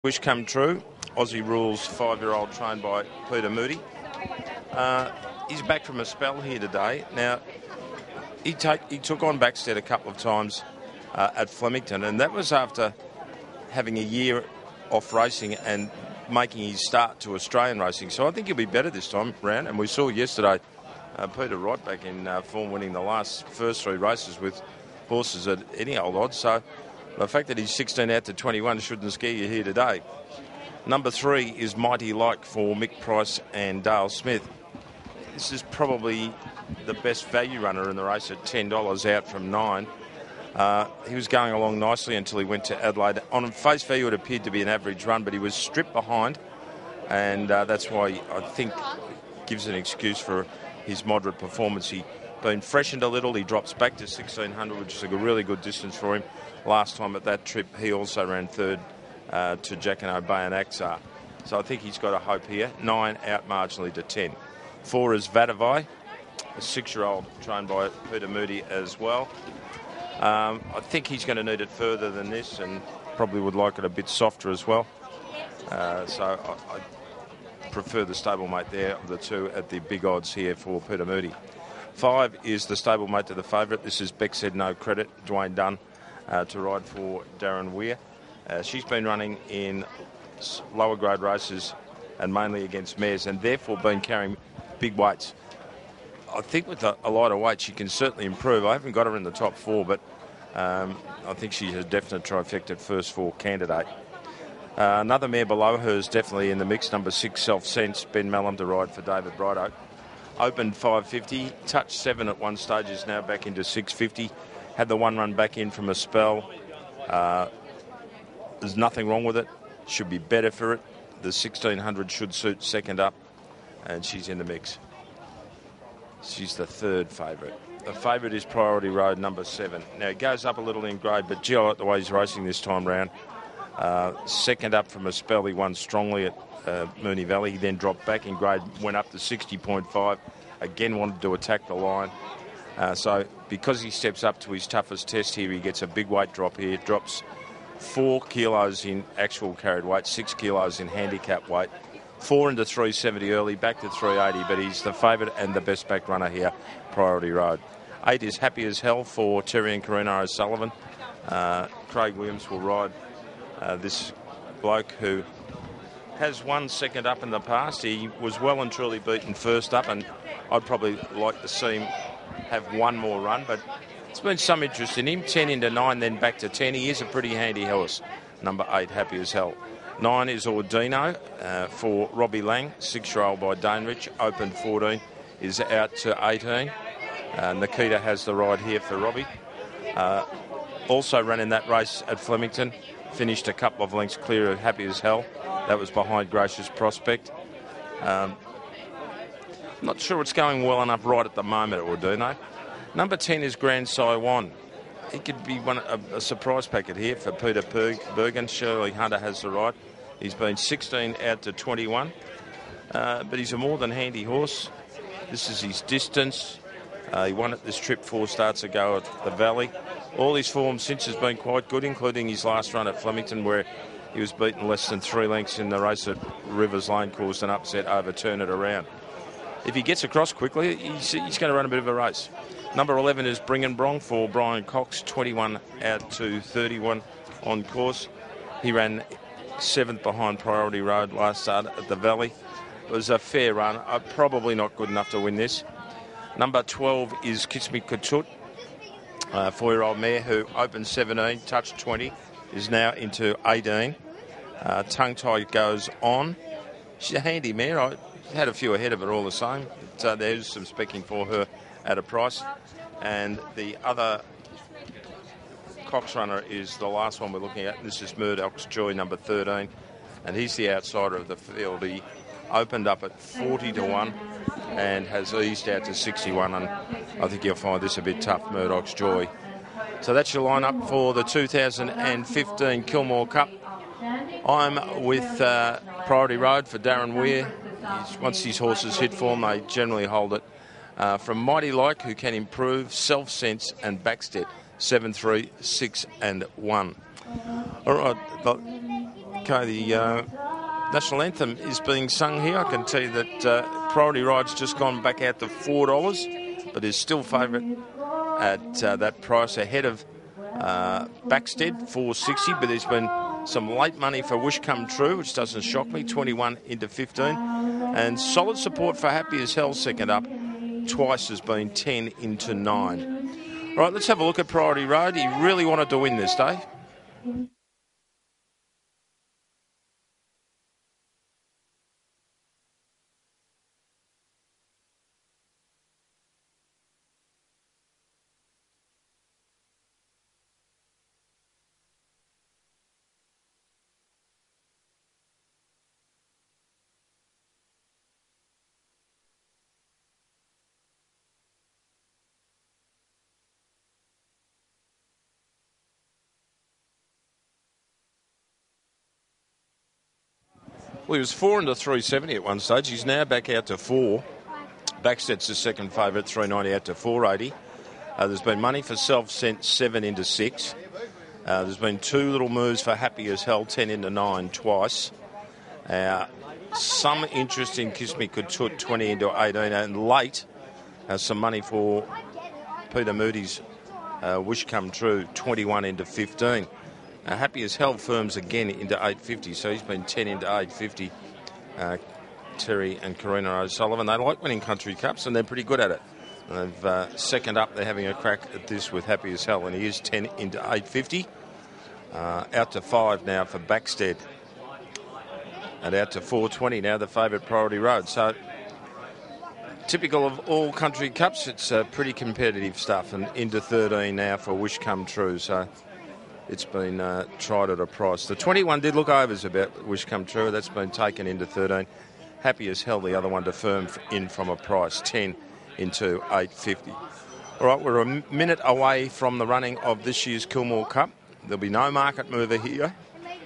Wish come true. Aussie Rules 5-year-old trained by Peter Moody. He's back from a spell here today. Now, he took on Backstedt a couple of times at Flemington, and that was after having a year off racing and making his start to Australian racing. So I think he'll be better this time round. And we saw yesterday Peter right back in form, winning the first three races with horses at any old odds. So the fact that he's 16 out to 21 shouldn't scare you here today. Number 3 is Mighty Like for Mick Price and Dale Smith. This is probably the best value runner in the race at $10 out from 9. He was going along nicely until he went to Adelaide. On face value, it appeared to be an average run, but he was stripped behind, and that's why I think gives an excuse for his moderate performance. He been freshened a little. He drops back to 1600, which is a really good distance for him. Last time at that trip, he also ran third to Jack and O'Bay and Axar. So I think he's got a hope here. 9 out marginally to 10. 4 is Vadavai, a 6-year-old trained by Peter Moody as well. I think he's going to need it further than this and probably would like it a bit softer as well. So I prefer the stablemate there of the two at the big odds here for Peter Moody. 5 is the stablemate to the favourite. This is Backstedt No Credit, Dwayne Dunn, to ride for Darren Weir. She's been running in lower grade races and mainly against mares, and therefore been carrying big weights. I think with a lighter weight she can certainly improve. I haven't got her in the top 4, but I think she's a definite trifecta first 4 candidate. Another mare below her is definitely in the mix. Number 6, Self Sense, Ben Melham to ride for David Brightoak. Opened 550, touched 7 at one stage, is now back into 650. Had the one run back in from a spell. There's nothing wrong with it. Should be better for it. The 1600 should suit second up, and she's in the mix. She's the third favourite. The favourite is Priority Road, number 7. Now, it goes up a little in grade, but gee, I like the way he's racing this time round. Second up from a spell, he won strongly at Moonee Valley. He then dropped back in grade, went up to 60.5. Again, wanted to attack the line. So because he steps up to his toughest test here, he gets a big weight drop here. Drops 4 kilos in actual carried weight, 6 kilos in handicap weight. 4 into 370 early, back to 380, but he's the favourite and the best back runner here, Priority Road. 8 is Happy as Hell for Terry and Karina O'Sullivan. Craig Williams will ride this bloke who has won second up in the past. He was well and truly beaten first up, and I'd probably like to see him have one more run, but it's been some interest in him. 10 into 9, then back to 10. He is a pretty handy horse. Number 8, Happy as Hell. 9 is Ordino for Robbie Lang, 6-year-old by Danebridge. Open 14, is out to 18. Nikita has the ride here for Robbie. Also ran in that race at Flemington. Finished a couple of lengths clear of Happy as Hell. That was behind Gracious Prospect. Not sure it's going well enough right at the moment, Ordino. Number 10 is Grand Saiwan. He could be a surprise packet here for Peter Bergen. Shirley Hunter has the ride. He's been 16 out to 21, but he's a more than handy horse. This is his distance. He won at this trip 4 starts ago at the Valley. All his form since has been quite good, including his last run at Flemington, where he was beaten less than 3 lengths in the race at Rivers Lane, caused an upset, overturn it around. If he gets across quickly, he's going to run a bit of a race. Number 11 is Bring and Brong for Brian Cox, 21 out to 31 on course. He ran 7th behind Priority Road last start at the Valley. It was a fair run, probably not good enough to win this. Number 12 is Me Ketut, a 4-year-old mare who opened 17, touched 20, is now into 18. Tongue Tie goes on. She's a handy mare. I had a few ahead of her all the same. So there's some specking for her at a price. And the other Cox runner is the last one we're looking at. This is Murdoch's Joy, number 13. And he's the outsider of the field. He opened up at 40 to 1 and has eased out to 61. And I think you'll find this a bit tough, Murdoch's Joy. So that's your lineup for the 2015 Kilmore Cup. I'm with Priority Road for Darren Weir. Once these horses hit form, they generally hold it. From Mighty Like, who can improve, Self Sense and Backstedt, 7, 3, 6 and 1. All right, Okay, the national anthem is being sung here. I can tell you that Priority Ride's just gone back out to $4, but is still favourite at that price, ahead of Backstedt, $4.60, but there's been some late money for Wish Come True, which doesn't shock me, 21 into 15. And solid support for Happy as Hell, second up, twice has been 10 into 9. Right, let's have a look at Priority Road. He really wanted to win this day. Well, he was 4 into 370 at one stage. He's now back out to 4. Backstedt's the second favourite, 390 out to 480. There's been money for Self-Sent, 7 into 6. There's been 2 little moves for Happy as Hell, 10 into 9 twice. Some interest in Kiss Me Ketut, 20 into 18. And late, some money for Peter Moody's Wish Come True, 21 into 15. Happy as Hell firms again into 850, so he's been 10 into 850. Terry and Karina O'Sullivan, they like winning country cups and they're pretty good at it. And they've second up, they're having a crack at this with Happy as Hell, and he is 10 into 850. Out to 5 now for Backstedt, and out to 420 now, the favourite Priority Road. So typical of all country cups, it's pretty competitive stuff, and into 13 now for Wish Come True. So it's been tried at a price. The 21 did look overs about Wish Come True. That's been taken into 13. Happy as Hell, the other one to firm in from a price, 10 into 850. All right, we're a minute away from the running of this year's Kilmore Cup. There'll be no market mover here.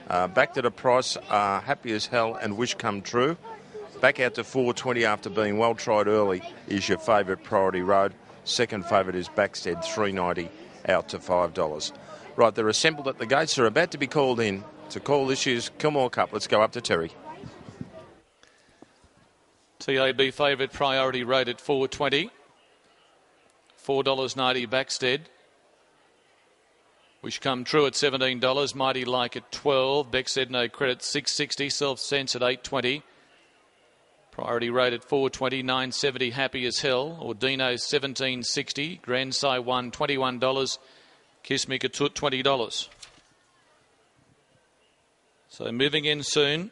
Back to the price, Happy as Hell and Wish Come True. Back out to 420 after being well tried early is your favourite Priority Road. Second favourite is Backstedt, 390 out to $5. Right, they're assembled at the gates. They're about to be called in to call this year's Kilmore Cup. Let's go up to Terry. TAB favourite Priority Road at $4.20. $4.90 Backstedt. Wish Come True at $17. Mighty Like at $12. Backstedt No Credit $6.60. Self-Sense at $8.20. Priority Road at $4.20. $9.70 Happy as Hell. Ordino $17.60. Grand Si 1 $21. Kiss Me Ketut $20. So moving in soon.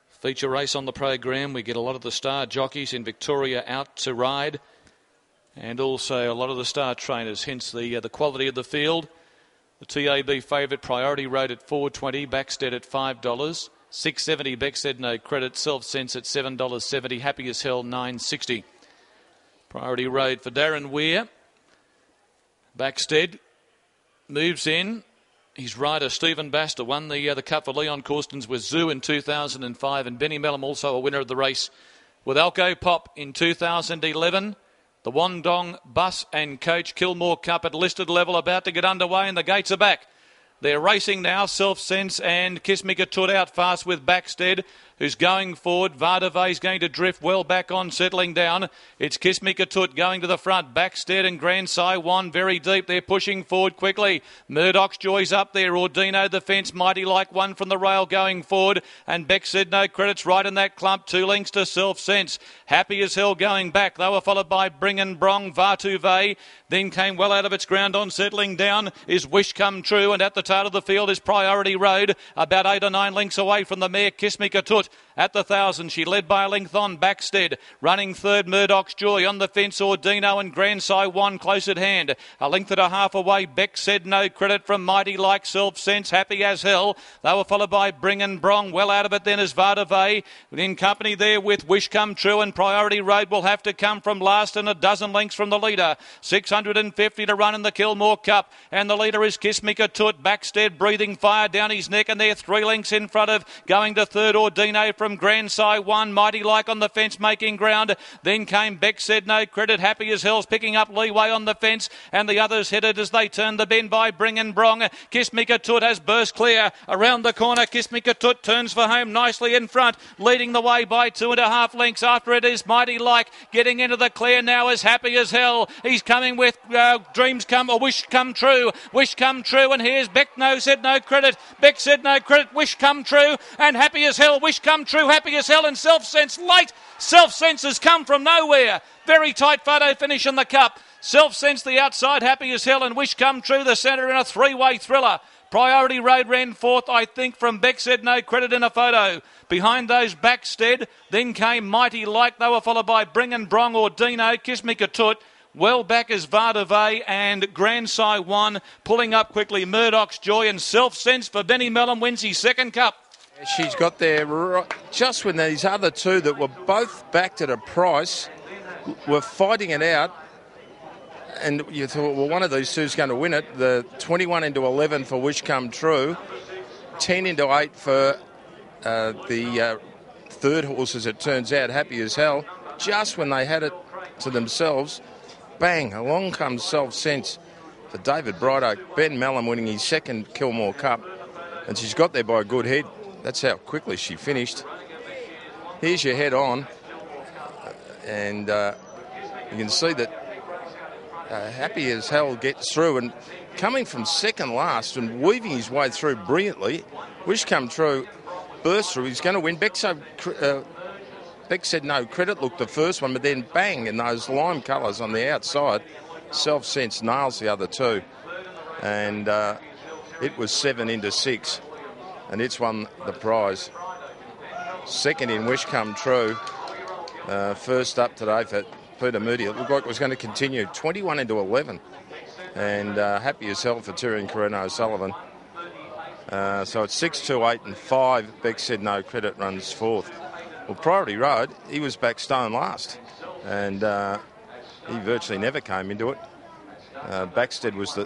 Feature race on the program. We get a lot of the star jockeys in Victoria out to ride, and also a lot of the star trainers, hence the quality of the field. The TAB favourite Priority Road at $4.20, Backstedt at $5, $6.70 Backstedt No Credit, Self-Sense at $7.70, Happy as Hell $9.60. Priority Road for Darren Weir. Backstedt moves in. His rider, Stephen Baster, won the Cup for Leon Corstens with Zoo in 2005, and Benny Melham also a winner of the race with Alcopop in 2011. The Wandong Bus and Coach Kilmore Cup at listed level about to get underway, and the gates are back. They're racing now. Self-Sense and Kiss Me Ketut out fast with Backstedt, who's going forward. Vardavay's going to drift well back on, settling down. It's Kiss Me Ketut going to the front. Backstedt and Grand Si 1 very deep. They're pushing forward quickly. Murdoch's Joy's up there. Ordino the fence. Mighty Like 1 from the rail going forward. And Backstedt No Credits right in that clump. 2 lengths to Self-Sense. Happy as Hell going back. They were followed by Bring and Brong. Vartuve then came well out of its ground on, settling down is Wish Come True. And at the tail of the field is Priority Road. About 8 or 9 lengths away from the mare Kiss Me Ketut. At the 1,000, she led by a length on Backstedt. Running third, Murdoch's Joy. On the fence, Ordino and Grand Si 1 close at hand. A length and a half away, Backstedt No Credit from Mighty Like, Self-Sense, Happy as Hell. They were followed by Bring and Brong. Well out of it then is Vardavay. In company there with Wish Come True, and Priority Road will have to come from last and a dozen lengths from the leader. 650 to run in the Kilmore Cup, and the leader is Kiss Me Ketut. Backstedt breathing fire down his neck, and they're 3 lengths in front of going to third, Ordino from from Grand Si 1. Mighty Like on the fence making ground. Then came Backstedt, No Credit. Happy as Hell's picking up leeway on the fence. And the others headed as they turn the bend by Bring and Brong. Kiss Me Ketut has burst clear. Around the corner, Kiss Me Ketut turns for home nicely in front. Leading the way by 2.5 lengths. After it is Mighty Like. Getting into the clear now is Happy as Hell. He's coming with Dreams Come, or Wish Come True. Wish Come True. And here's Beck said No Credit. Beck said No Credit. Wish Come True. And Happy as Hell. Wish Come True. Happy as Hell. And Self-Sense late. Self-Sense has come from nowhere. Very tight photo finish in the cup. Self-Sense the outside. Happy as Hell. And Wish Come True the centre in a three-way thriller. Priority Road ran fourth, I think, from Beck said No Credit in a photo. Behind those, Backstedt. Then came Mighty Like. They were followed by Bring and Brong or Dino. Kiss Me Ketut. Well back is Vardave and Grand Si 1 pulling up quickly. Murdoch's Joy and Self-Sense for Benny Melham wins his second cup. She's got there just when these other two that were both backed at a price were fighting it out. And you thought, well, one of these two is going to win it. The 21 into 11 for Wish Come True. 10 into 8 for the third horse, as it turns out, Happy as Hell. Just when they had it to themselves, bang, along comes Self-Sense for David Brightoak. Ben Melham winning his second Kilmore Cup. And she's got there by a good head. That's how quickly she finished. Here's your head on. And you can see that Happy as Hell gets through. And coming from second last and weaving his way through brilliantly, Wish Come True burst through. He's going to win. Beck said No Credit looked the first one, but then bang, in those lime colours on the outside, Self-Sense nails the other two. And it was 7 into 6. And it's won the prize. Second in Wish Come True. First up today for Peter Moody. It looked like it was going to continue. 21 into 11. And Happy as Hell for Tyrion Carino O'Sullivan. So it's 6, 2, 8 and 5. Beck said No Credit runs fourth. Well, Priority Road, he was back stone last. And he virtually never came into it. Backstedt was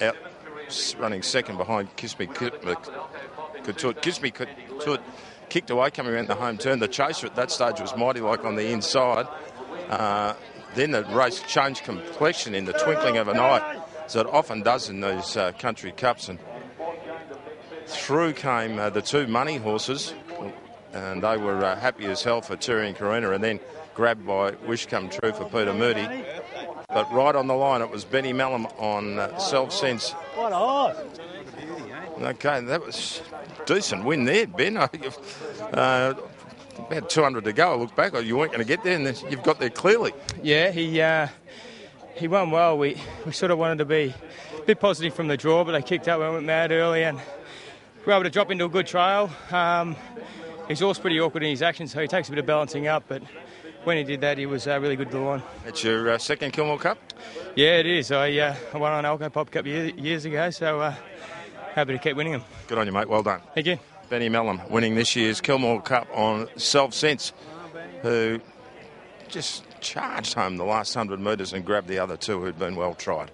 out running second behind Kiss Me Ketut. Kiss Me Ketut kicked away coming around the home turn. The chaser at that stage was Mighty Like on the inside. Then the race changed complexion in the twinkling of an eye, so it often does in these country cups. And through came the two money horses, and they were Happy as Hell for Tyrion Carina, and then grabbed by Wish Come True for Peter Moody. But right on the line, it was Benny Melham on Self-Sense. What a horse! Okay, that was a decent win there, Ben. About 200 to go. I look back, you weren't going to get there, and then you've got there clearly. Yeah, he won well. We sort of wanted to be a bit positive from the draw, but they kicked up. We went mad early, and we were able to drop into a good trail. His horse pretty awkward in his action, so he takes a bit of balancing up, but when he did that, he was really good to the line. It's your second Kilmore Cup? Yeah, it is. I won on Alcopop a couple of years ago, so happy to keep winning them. Good on you, mate. Well done. Thank you. Benny Melham winning this year's Kilmore Cup on Self-Sense, who just charged home the last 100 metres and grabbed the other two who'd been well tried.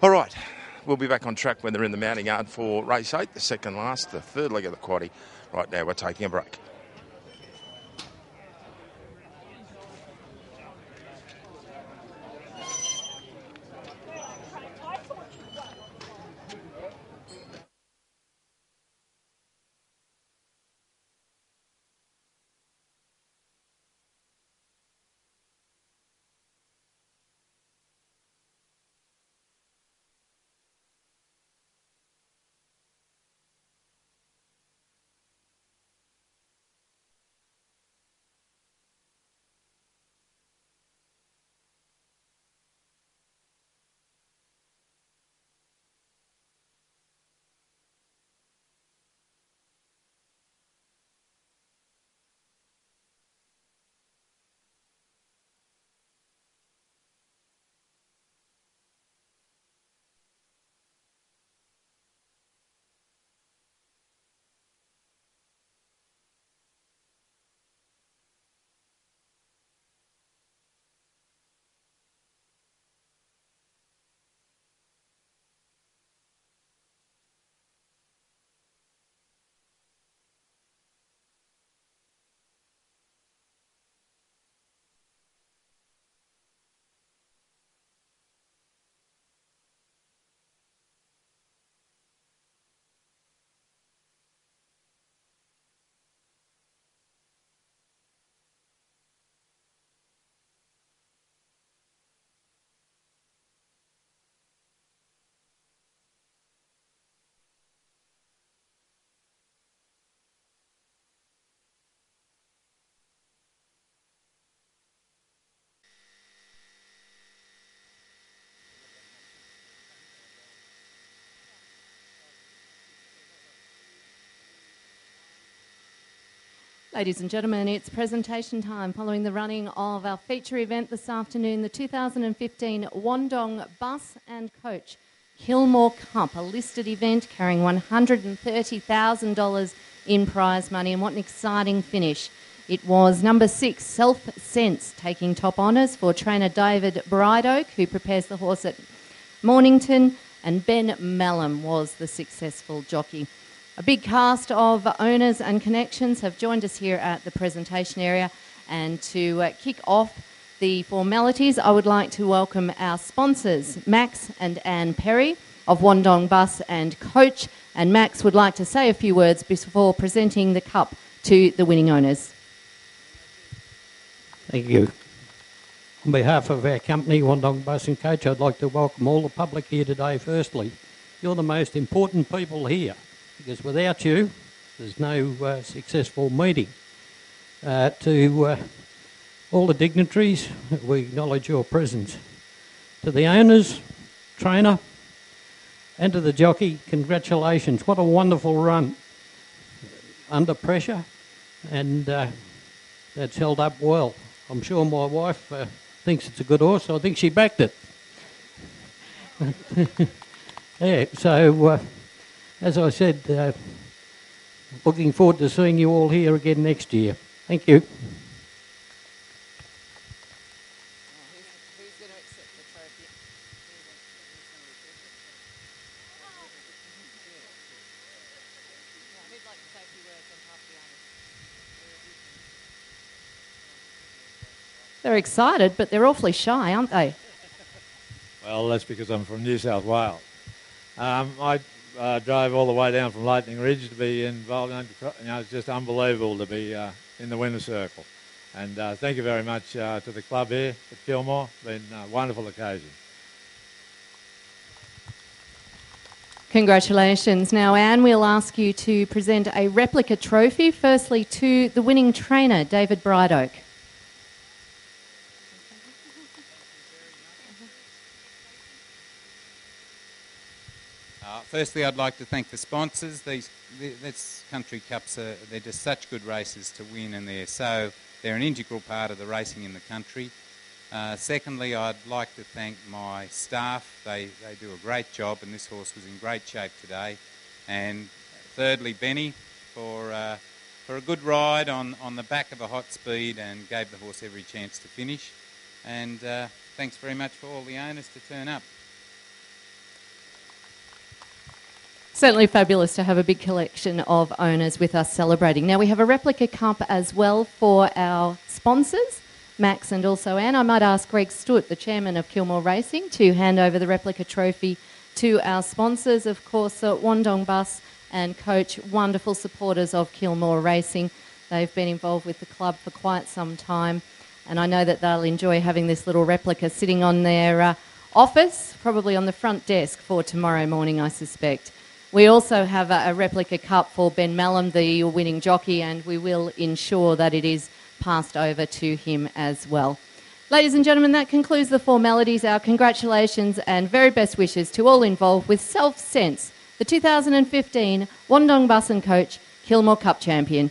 All right, we'll be back on track when they're in the mounting yard for race 8, the second last, the third leg of the quaddie. Right now, we're taking a break. Ladies and gentlemen, it's presentation time following the running of our feature event this afternoon, the 2015 Wandong Bus and Coach Kilmore Cup, a listed event carrying $130,000 in prize money. And what an exciting finish. It was number 6, Self Sense, taking top honours for trainer David Brideoak, who prepares the horse at Mornington, and Ben Melham was the successful jockey. A big cast of owners and connections have joined us here at the presentation area, and to kick off the formalities, I would like to welcome our sponsors, Max and Anne Perry of Wandong Bus and Coach, and Max would like to say a few words before presenting the cup to the winning owners. Thank you. On behalf of our company, Wandong Bus and Coach, I'd like to welcome all the public here today. Firstly, you're the most important people here, because without you, there's no successful meeting. To all the dignitaries, we acknowledge your presence. To the owners, trainer, and to the jockey, congratulations. What a wonderful run under pressure, and that's held up well. I'm sure my wife thinks it's a good horse, so I think she backed it. Yeah, so as I said, looking forward to seeing you all here again next year. Thank you. Who's going to accept the trophy? Who'd like to say a few words on behalf of the owners? They're excited, but they're awfully shy, aren't they? Well, that's because I'm from New South Wales. I drove all the way down from Lightning Ridge to be involved. It's just unbelievable to be in the winner's circle. And thank you very much to the club here at Kilmore. Been a wonderful occasion. Congratulations. Now, Anne, we'll ask you to present a replica trophy, firstly to the winning trainer, David Brideoak. Firstly, I'd like to thank the sponsors. These country cups, they're just such good races to win, and they're an integral part of the racing in the country. Secondly, I'd like to thank my staff. They do a great job, and this horse was in great shape today. And thirdly, Benny for a good ride on the back of a hot speed and gave the horse every chance to finish. And thanks very much for all the owners to turn up. Certainly fabulous to have a big collection of owners with us celebrating. Now, we have a replica cup as well for our sponsors, Max and also Anne. I might ask Greg Stutt, the chairman of Kilmore Racing, to hand over the replica trophy to our sponsors. Of course, Wandong Bus and Coach, wonderful supporters of Kilmore Racing. They've been involved with the club for quite some time, and I know that they'll enjoy having this little replica sitting on their office, probably on the front desk for tomorrow morning, I suspect. We also have a replica cup for Ben Melham, the winning jockey, and we will ensure that it is passed over to him as well. Ladies and gentlemen, that concludes the formalities. Our congratulations and very best wishes to all involved with Self Sense, the 2015 Wandong Bus and Coach Kilmore Cup champion.